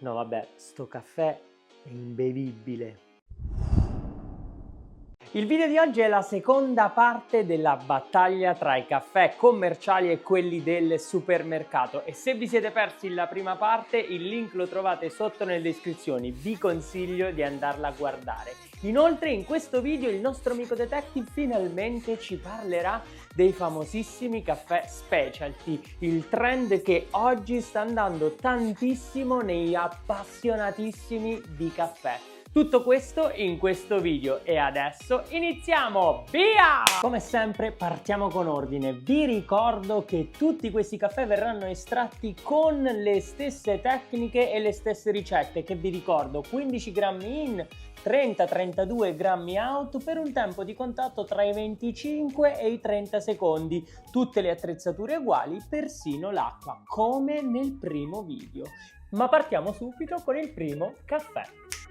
No vabbè, sto caffè è imbevibile. Il video di oggi è la seconda parte della battaglia tra i caffè commerciali e quelli del supermercato e se vi siete persi la prima parte il link lo trovate sotto nelle descrizioni, vi consiglio di andarla a guardare. Inoltre in questo video il nostro amico detective finalmente ci parlerà dei famosissimi caffè specialty, il trend che oggi sta andando tantissimo nei appassionatissimi di caffè. Tutto questo in questo video e adesso iniziamo! Via! Come sempre partiamo con ordine. Vi ricordo che tutti questi caffè verranno estratti con le stesse tecniche e le stesse ricette che vi ricordo 15 grammi in, 30-32 grammi out per un tempo di contatto tra i 25 e i 30 secondi. Tutte le attrezzature uguali, persino l'acqua, come nel primo video. Ma partiamo subito con il primo caffè.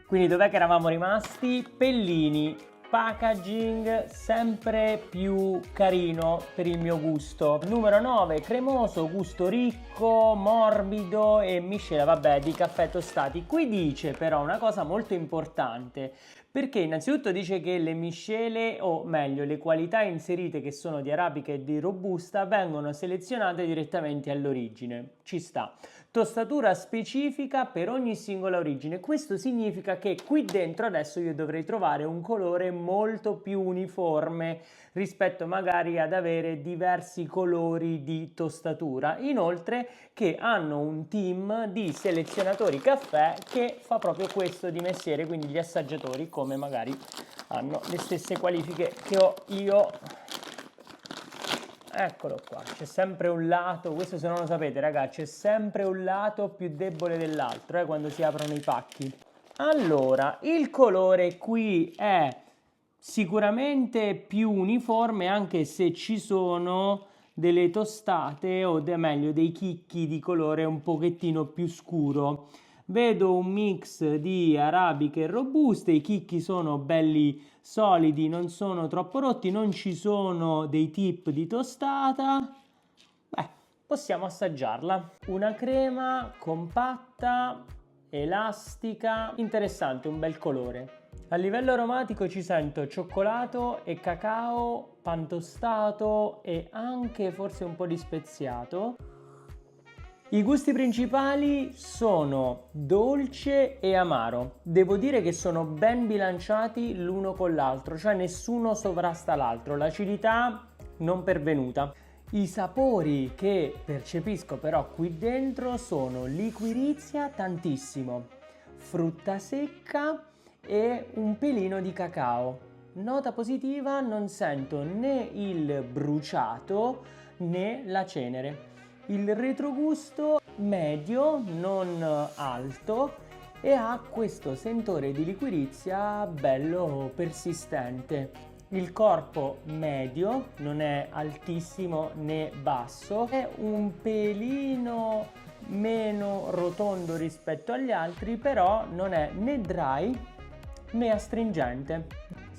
Quindi dov'è che eravamo rimasti? Pellini, packaging sempre più carino per il mio gusto. Numero 9, cremoso, gusto ricco, morbido e miscela, vabbè, di caffè tostati. Qui dice però una cosa molto importante, perché innanzitutto dice che le miscele, o meglio le qualità inserite che sono di arabica e di robusta, vengono selezionate direttamente all'origine. Ci sta. Tostatura specifica per ogni singola origine. Questo significa che qui dentro adesso io dovrei trovare un colore molto più uniforme rispetto magari ad avere diversi colori di tostatura. Inoltre che hanno un team di selezionatori caffè che fa proprio questo di mestiere, quindi gli assaggiatori come magari hanno le stesse qualifiche che ho io. Eccolo qua, c'è sempre un lato, questo se non lo sapete ragazzi, c'è sempre un lato più debole dell'altro quando si aprono i pacchi. Allora, il colore qui è sicuramente più uniforme anche se ci sono delle tostate o meglio dei chicchi di colore un pochettino più scuro. Vedo un mix di arabiche e robuste, i chicchi sono belli solidi, non sono troppo rotti, non ci sono dei tip di tostata. Beh, possiamo assaggiarla. Una crema compatta, elastica, interessante, un bel colore. A livello aromatico ci sento cioccolato e cacao, pan tostato e anche forse un po' di speziato. I gusti principali sono dolce e amaro. Devo dire che sono ben bilanciati l'uno con l'altro, cioè nessuno sovrasta l'altro. L'acidità non pervenuta. I sapori che percepisco però qui dentro sono liquirizia tantissimo, frutta secca e un pelino di cacao. Nota positiva, non sento né il bruciato né la cenere. Il retrogusto medio, non alto, e ha questo sentore di liquirizia bello persistente. Il corpo medio, non è altissimo né basso, è un pelino meno rotondo rispetto agli altri, però non è né dry né astringente.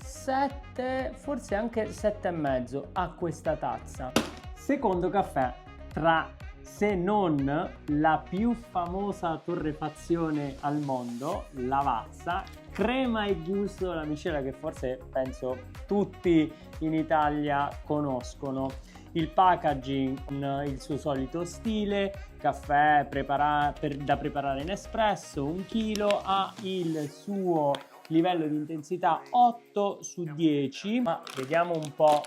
7, forse anche 7,5 a questa tazza. Secondo caffè, tra se non la più famosa torrefazione al mondo, Lavazza, crema e gusto, la miscela che forse penso tutti in Italia conoscono. Il packaging con il suo solito stile, caffè da preparare in espresso, 1 chilo, ha il suo livello di intensità 8 su 10, ma vediamo un po'.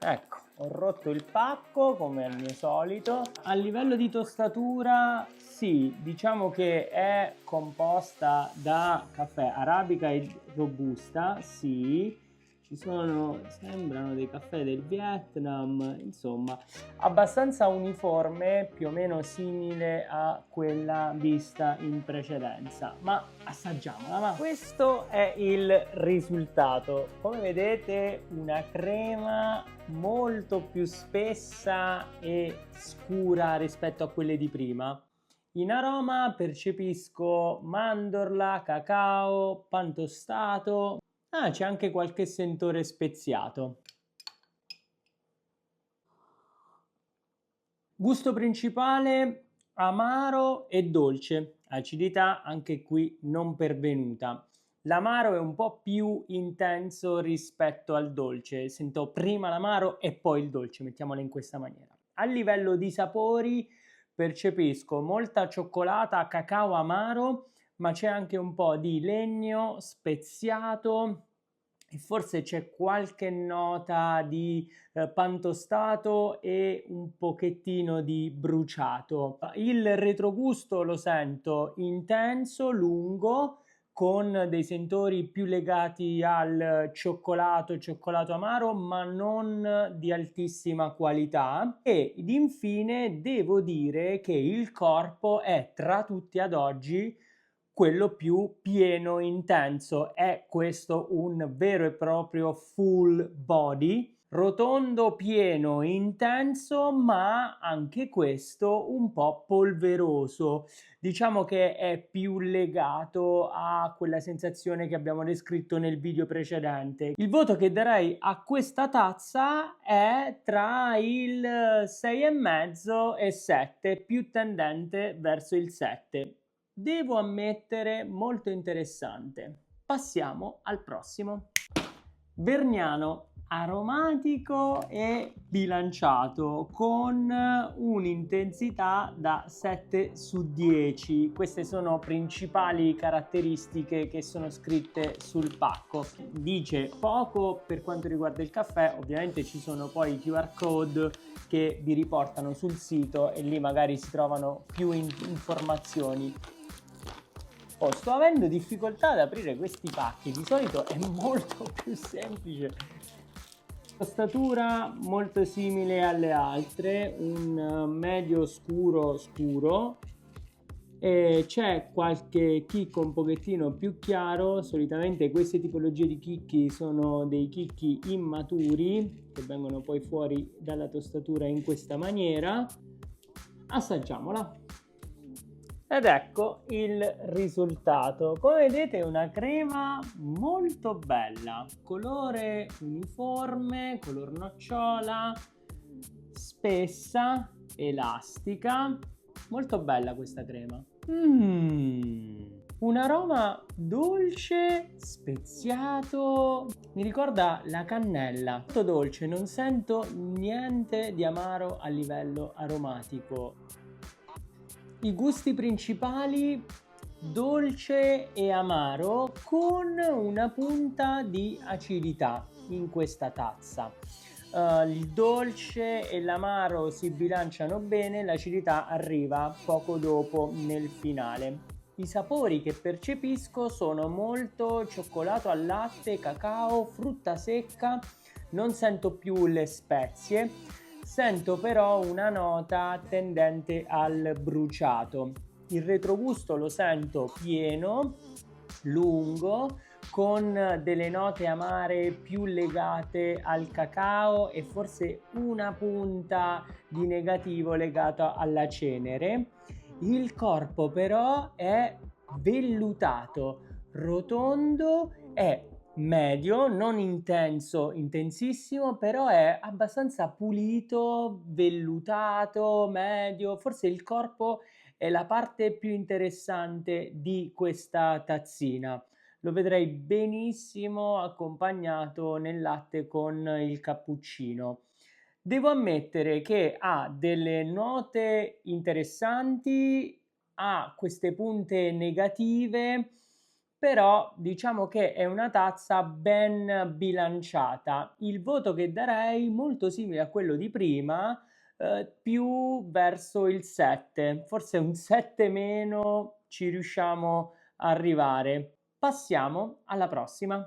Ecco, ho rotto il pacco come al mio solito. A livello di tostatura, sì, diciamo che è composta da caffè arabica e robusta, sì. Ci sono, sembrano dei caffè del Vietnam, insomma, abbastanza uniforme, più o meno simile a quella vista in precedenza. Ma assaggiamola, va. Questo è il risultato. Come vedete, una crema molto più spessa e scura rispetto a quelle di prima. In aroma percepisco mandorla, cacao, pan tostato. Ah, c'è anche qualche sentore speziato. Gusto principale, amaro e dolce, acidità anche qui non pervenuta. L'amaro è un po' più intenso rispetto al dolce, sento prima l'amaro e poi il dolce, mettiamola in questa maniera. A livello di sapori percepisco molta cioccolata, cacao amaro, ma c'è anche un po' di legno speziato e forse c'è qualche nota di pan tostato e un pochettino di bruciato. Il retrogusto lo sento intenso, lungo, con dei sentori più legati al cioccolato amaro, ma non di altissima qualità. Ed infine devo dire che il corpo è tra tutti ad oggi quello più pieno, intenso. È questo un vero e proprio full body, rotondo, pieno, intenso, ma anche questo un po' polveroso. Diciamo che è più legato a quella sensazione che abbiamo descritto nel video precedente. Il voto che darei a questa tazza è tra il 6,5 e 7, più tendente verso il 7. Devo ammettere, molto interessante. Passiamo al prossimo. Vergnano aromatico e bilanciato con un'intensità da 7 su 10. Queste sono principali caratteristiche che sono scritte sul pacco. Dice poco per quanto riguarda il caffè, ovviamente ci sono poi i QR code che vi riportano sul sito e lì magari si trovano più informazioni. Sto avendo difficoltà ad aprire questi pacchi, di solito è molto più semplice. Tostatura molto simile alle altre, un medio scuro, e c'è qualche chicco un pochettino più chiaro. Solitamente queste tipologie di chicchi sono dei chicchi immaturi che vengono poi fuori dalla tostatura in questa maniera. Assaggiamola. Ed ecco il risultato. Come vedete è una crema molto bella, colore uniforme, color nocciola, spessa, elastica, molto bella questa crema. Un aroma dolce, speziato, mi ricorda la cannella, molto dolce, non sento niente di amaro a livello aromatico. I gusti principali: dolce e amaro con una punta di acidità in questa tazza. Il dolce e l'amaro si bilanciano bene, l'acidità arriva poco dopo nel finale. I sapori che percepisco sono molto cioccolato al latte, cacao, frutta secca, non sento più le spezie. Sento però una nota tendente al bruciato. Il retrogusto lo sento pieno, lungo, con delle note amare più legate al cacao e forse una punta di negativo legata alla cenere. Il corpo però è vellutato, rotondo e medio, non intenso, intensissimo, però è abbastanza pulito, vellutato, medio. Forse il corpo è la parte più interessante di questa tazzina. Lo vedrei benissimo accompagnato nel latte con il cappuccino. Devo ammettere che ha delle note interessanti, ha queste punte negative, però diciamo che è una tazza ben bilanciata. Il voto che darei, molto simile a quello di prima, più verso il 7, forse un 7 meno ci riusciamo a arrivare. Passiamo alla prossima.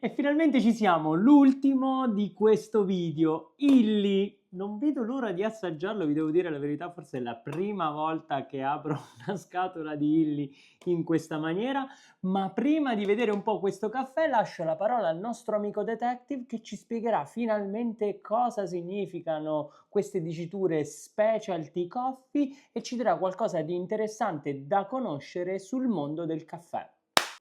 E finalmente ci siamo, l'ultimo di questo video, Illy. Non vedo l'ora di assaggiarlo, vi devo dire la verità, forse è la prima volta che apro una scatola di Illy in questa maniera, ma prima di vedere un po' questo caffè lascio la parola al nostro amico detective che ci spiegherà finalmente cosa significano queste diciture specialty coffee e ci darà qualcosa di interessante da conoscere sul mondo del caffè.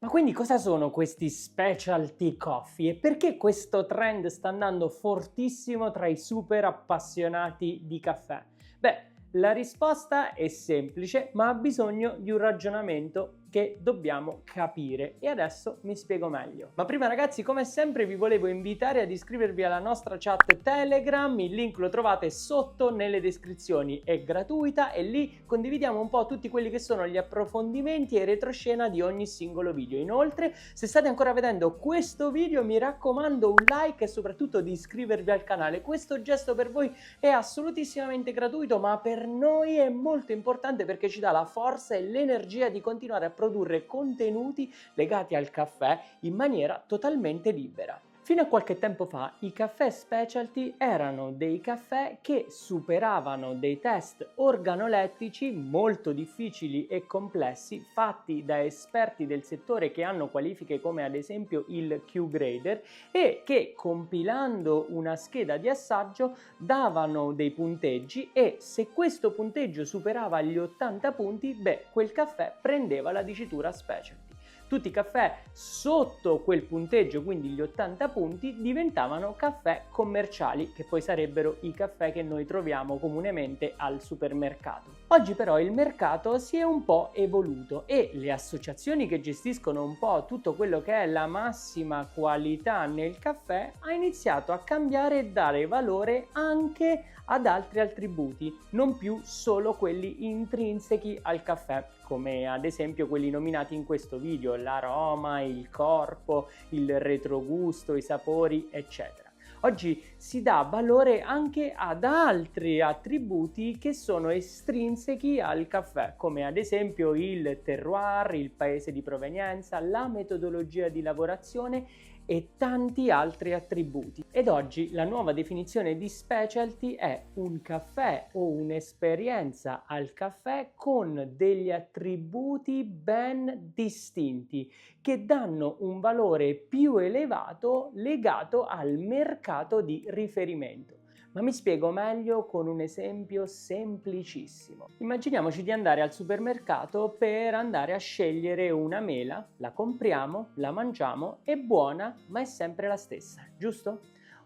Ma quindi cosa sono questi specialty coffee e perché questo trend sta andando fortissimo tra i super appassionati di caffè? Beh, La risposta è semplice, ma ha bisogno di un ragionamento che dobbiamo capire e adesso mi spiego meglio. Ma prima ragazzi, come sempre vi volevo invitare ad iscrivervi alla nostra chat Telegram, il link lo trovate sotto nelle descrizioni, è gratuita e lì condividiamo un po' tutti quelli che sono gli approfondimenti e retroscena di ogni singolo video. Inoltre, se state ancora vedendo questo video, mi raccomando un like e soprattutto di iscrivervi al canale. Questo gesto per voi è assolutissimamente gratuito, ma per noi è molto importante perché ci dà la forza e l'energia di continuare a produrre contenuti legati al caffè in maniera totalmente libera. Fino a qualche tempo fa i caffè specialty erano dei caffè che superavano dei test organolettici molto difficili e complessi fatti da esperti del settore che hanno qualifiche come ad esempio il Q-Grader e che compilando una scheda di assaggio davano dei punteggi e se questo punteggio superava gli 80 punti, beh, quel caffè prendeva la dicitura specialty. Tutti i caffè sotto quel punteggio, quindi gli 80 punti, diventavano caffè commerciali, che poi sarebbero i caffè che noi troviamo comunemente al supermercato. Oggi però il mercato si è un po' evoluto e le associazioni che gestiscono un po' tutto quello che è la massima qualità nel caffè ha iniziato a cambiare e dare valore anche ad altri attributi, non più solo quelli intrinseci al caffè, come ad esempio quelli nominati in questo video, l'aroma, il corpo, il retrogusto, i sapori, eccetera. Oggi si dà valore anche ad altri attributi che sono estrinseci al caffè, come ad esempio il terroir, il paese di provenienza, la metodologia di lavorazione e tanti altri attributi. Ed oggi la nuova definizione di specialty è un caffè o un'esperienza al caffè con degli attributi ben distinti che danno un valore più elevato legato al mercato di riferimento. Ma mi spiego meglio con un esempio semplicissimo. Immaginiamoci di andare al supermercato per andare a scegliere una mela, la compriamo, la mangiamo, è buona, ma è sempre la stessa, giusto?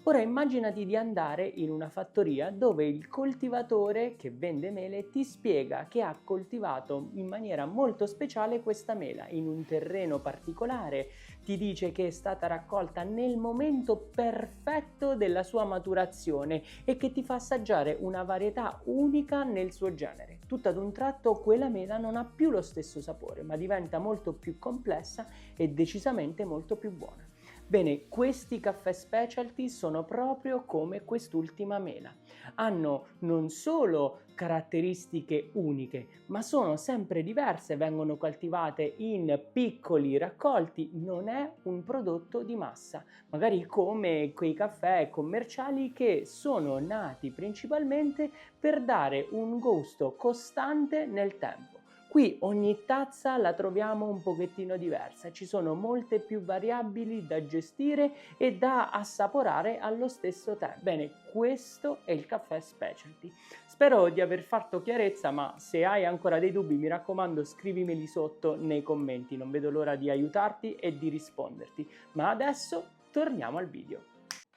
Ora immaginati di andare in una fattoria dove il coltivatore che vende mele ti spiega che ha coltivato in maniera molto speciale questa mela in un terreno particolare, ti dice che è stata raccolta nel momento perfetto della sua maturazione e che ti fa assaggiare una varietà unica nel suo genere. Tutto ad un tratto quella mela non ha più lo stesso sapore, ma diventa molto più complessa e decisamente molto più buona. Bene, questi caffè specialty sono proprio come quest'ultima mela. Hanno non solo caratteristiche uniche, ma sono sempre diverse, vengono coltivate in piccoli raccolti, non è un prodotto di massa, magari come quei caffè commerciali che sono nati principalmente per dare un gusto costante nel tempo. Qui ogni tazza la troviamo un pochettino diversa, ci sono molte più variabili da gestire e da assaporare allo stesso tempo. Bene, questo è il caffè specialty. Spero di aver fatto chiarezza, ma se hai ancora dei dubbi mi raccomando scrivimeli sotto nei commenti, non vedo l'ora di aiutarti e di risponderti. Ma adesso torniamo al video.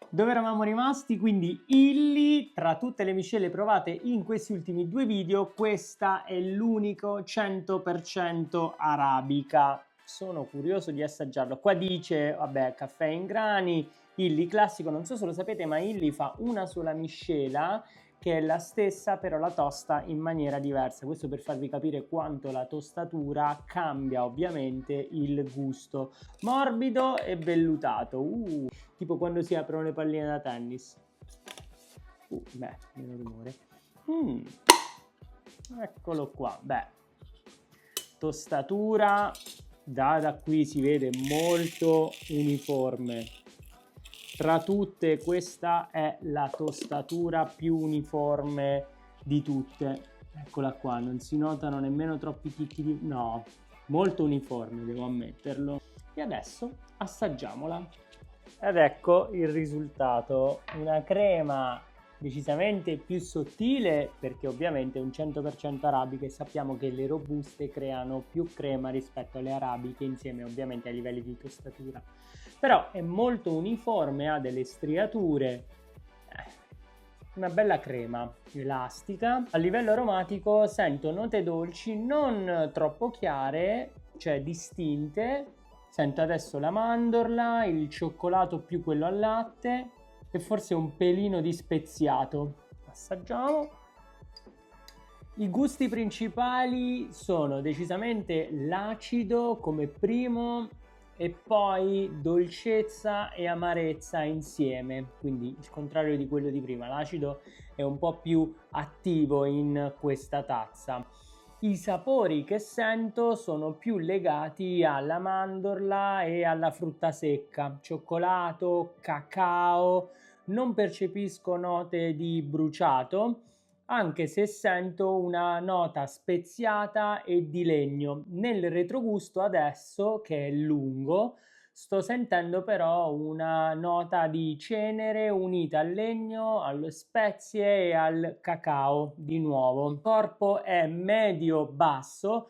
Dove eravamo rimasti? Quindi Illy, tra tutte le miscele provate in questi ultimi due video, questa è l'unico 100% arabica. Sono curioso di assaggiarlo. Qua dice, vabbè, caffè in grani, Illy classico, non so se lo sapete, ma Illy fa una sola miscela che è la stessa, però la tosta in maniera diversa. Questo per farvi capire quanto la tostatura cambia ovviamente il gusto. Morbido e vellutato, tipo quando si aprono le palline da tennis. Beh, meno rumore. Eccolo qua, beh. Tostatura, da qui si vede molto uniforme. Tra tutte questa è la tostatura più uniforme di tutte. Eccola qua, non si notano nemmeno troppi chicchi di... no, molto uniforme, devo ammetterlo. E adesso assaggiamola. Ed ecco il risultato, una crema decisamente più sottile perché ovviamente è un 100% arabica e sappiamo che le robuste creano più crema rispetto alle arabiche insieme ovviamente ai livelli di tostatura. Però è molto uniforme, ha delle striature, una bella crema elastica. A livello aromatico sento note dolci non troppo chiare, cioè distinte. Sento adesso la mandorla, il cioccolato più quello al latte e forse un pelino di speziato. Assaggiamo. I gusti principali sono decisamente l'acido come primo e poi dolcezza e amarezza insieme, quindi il contrario di quello di prima. L'acido è un po' più attivo in questa tazza. I sapori che sento sono più legati alla mandorla e alla frutta secca, cioccolato, cacao. Non percepisco note di bruciato, anche se sento una nota speziata e di legno. Nel retrogusto adesso, che è lungo, sto sentendo però una nota di cenere unita al legno, alle spezie e al cacao di nuovo. Il corpo è medio-basso.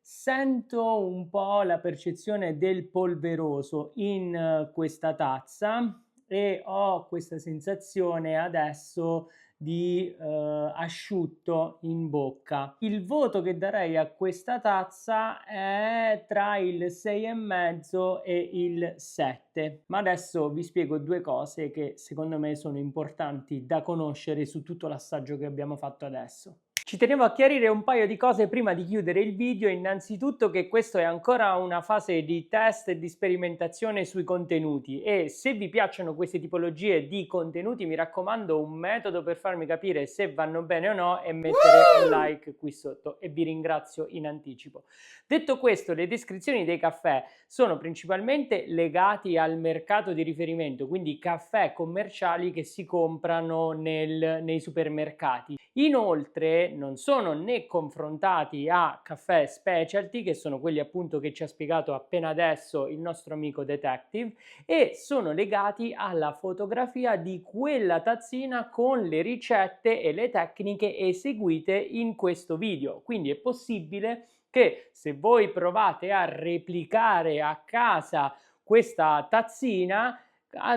Sento un po' la percezione del polveroso in questa tazza e ho questa sensazione adesso di asciutto in bocca. Il voto che darei a questa tazza è tra il 6,5 e il 7. Ma adesso vi spiego due cose che secondo me sono importanti da conoscere su tutto l'assaggio che abbiamo fatto adesso. Ci tenevo a chiarire un paio di cose prima di chiudere il video. Innanzitutto che questo è ancora una fase di test e di sperimentazione sui contenuti e se vi piacciono queste tipologie di contenuti mi raccomando un metodo per farmi capire se vanno bene o no e mettere un like qui sotto e vi ringrazio in anticipo. Detto questo, le descrizioni dei caffè sono principalmente legati al mercato di riferimento, quindi caffè commerciali che si comprano nei supermercati. Inoltre non sono né confrontati a caffè specialty, che sono quelli appunto che ci ha spiegato appena adesso il nostro amico detective, e sono legati alla fotografia di quella tazzina con le ricette e le tecniche eseguite in questo video. Quindi è possibile che se voi provate a replicare a casa questa tazzina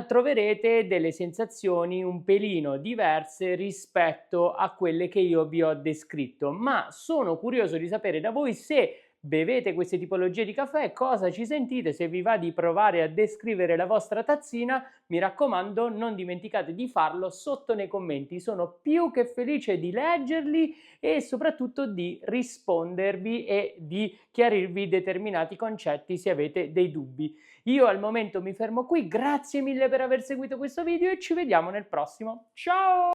troverete delle sensazioni un pelino diverse rispetto a quelle che io vi ho descritto, ma sono curioso di sapere da voi se bevete queste tipologie di caffè, cosa ci sentite, se vi va di provare a descrivere la vostra tazzina, mi raccomando non dimenticate di farlo sotto nei commenti, sono più che felice di leggerli e soprattutto di rispondervi e di chiarirvi determinati concetti se avete dei dubbi. Io al momento mi fermo qui, grazie mille per aver seguito questo video e ci vediamo nel prossimo. Ciao!